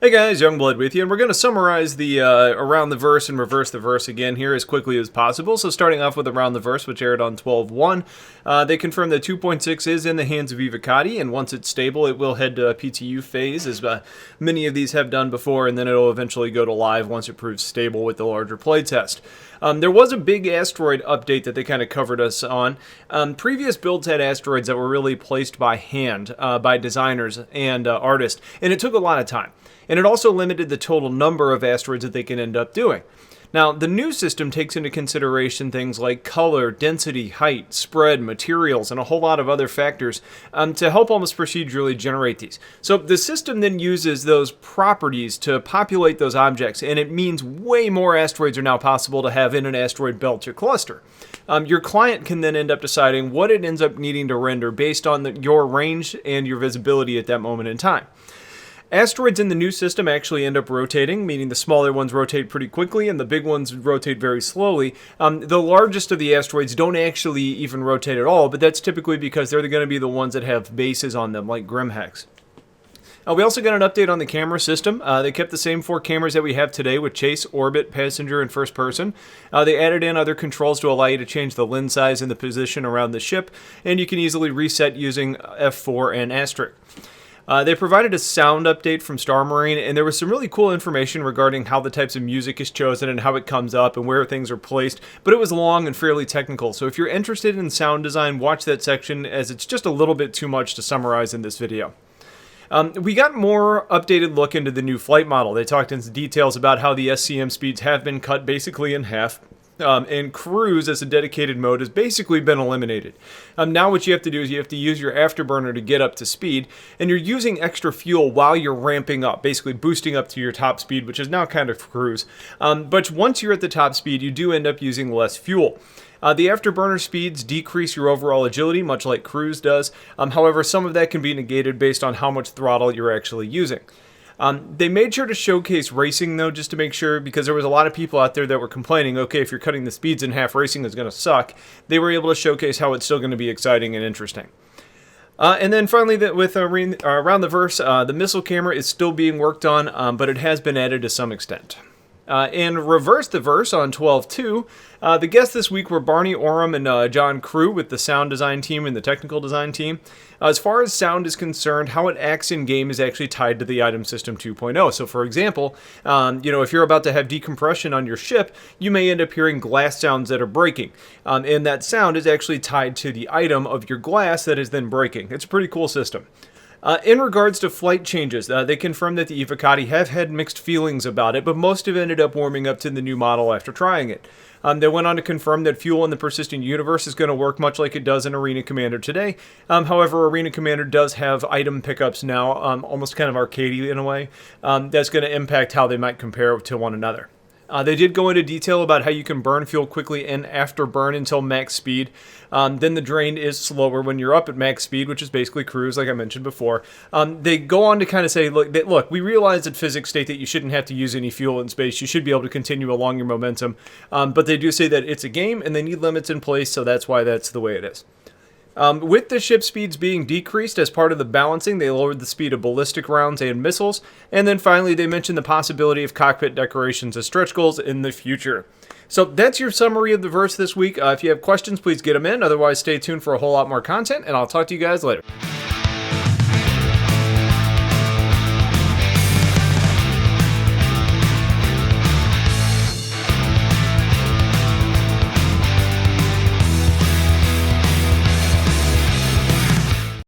Hey guys, Youngblood with you, and we're going to summarize the Around the Verse and Reverse the Verse again here as quickly as possible. So starting off with Around the Verse, which aired on 12/1, they confirmed that 2.6 is in the hands of Evocati, and once it's stable, it will head to a PTU phase, as many of these have done before, and then it'll eventually go to live once it proves stable with the larger playtest. There was a big asteroid update that they kind of covered us on. Previous builds had asteroids that were really placed by hand by designers and artists, and it took a lot of time. And it also limited the total number of asteroids that they can end up doing. Now, the new system takes into consideration things like color, density, height, spread, materials, and a whole lot of other factors to help almost procedurally generate these. So the system then uses those properties to populate those objects, and it means way more asteroids are now possible to have in an asteroid belt or cluster. Your client can then end up deciding what it ends up needing to render based on your range and your visibility at that moment in time. Asteroids in the new system actually end up rotating, meaning the smaller ones rotate pretty quickly and the big ones rotate very slowly. The largest of the asteroids don't actually even rotate at all, but that's typically because they're going to be the ones that have bases on them, like Grimhex. We also got an update on the camera system. They kept the same 4 cameras that we have today with chase, orbit, passenger, and first person. They added in other controls to allow you to change the lens size and the position around the ship, and you can easily reset using F4 and asterisk. They provided a sound update from Star Marine, and there was some really cool information regarding how the types of music is chosen and how it comes up and where things are placed, but it was long and fairly technical, so if you're interested in sound design, watch that section as it's just a little bit too much to summarize in this video. We got more updated look into the new flight model. They talked in details about how the SCM speeds have been cut basically in half. And cruise as a dedicated mode has basically been eliminated. Now what you have to do is you have to use your afterburner to get up to speed, and you're using extra fuel while you're ramping up, basically boosting up to your top speed, which is now kind of cruise. But once you're at the top speed, you do end up using less fuel. The afterburner speeds decrease your overall agility, much like cruise does. However, some of that can be negated based on how much throttle you're actually using. They made sure to showcase racing, though, just to make sure, because there was a lot of people out there that were complaining, okay, if you're cutting the speeds in half, racing is going to suck. They were able to showcase how it's still going to be exciting and interesting. And then finally, with Around the Verse, the missile camera is still being worked on, but it has been added to some extent. In Reverse the Verse on 12/2, the guests this week were Barney Oram and John Crew with the sound design team and the technical design team. As far as sound is concerned, how it acts in-game is actually tied to the item system 2.0. So for example, if you're about to have decompression on your ship, you may end up hearing glass sounds that are breaking. And that sound is actually tied to the item of your glass that is then breaking. It's a pretty cool system. In regards to flight changes, they confirmed that the Evocati have had mixed feelings about it, but most have ended up warming up to the new model after trying it. They went on to confirm that fuel in the persistent universe is going to work much like it does in Arena Commander today. However, Arena Commander does have item pickups now, almost kind of arcadey in a way, that's going to impact how they might compare to one another. They did go into detail about how you can burn fuel quickly and after burn until max speed. Then the drain is slower when you're up at max speed, which is basically cruise, like I mentioned before. They go on to kind of say, look, we realize that physics state that you shouldn't have to use any fuel in space. You should be able to continue along your momentum. But they do say that it's a game and they need limits in place, so that's why that's the way it is. With the ship speeds being decreased as part of the balancing, they lowered the speed of ballistic rounds and missiles. And then finally, they mentioned the possibility of cockpit decorations as stretch goals in the future. So that's your summary of the verse this week. If you have questions, please get them in. Otherwise, stay tuned for a whole lot more content, and I'll talk to you guys later.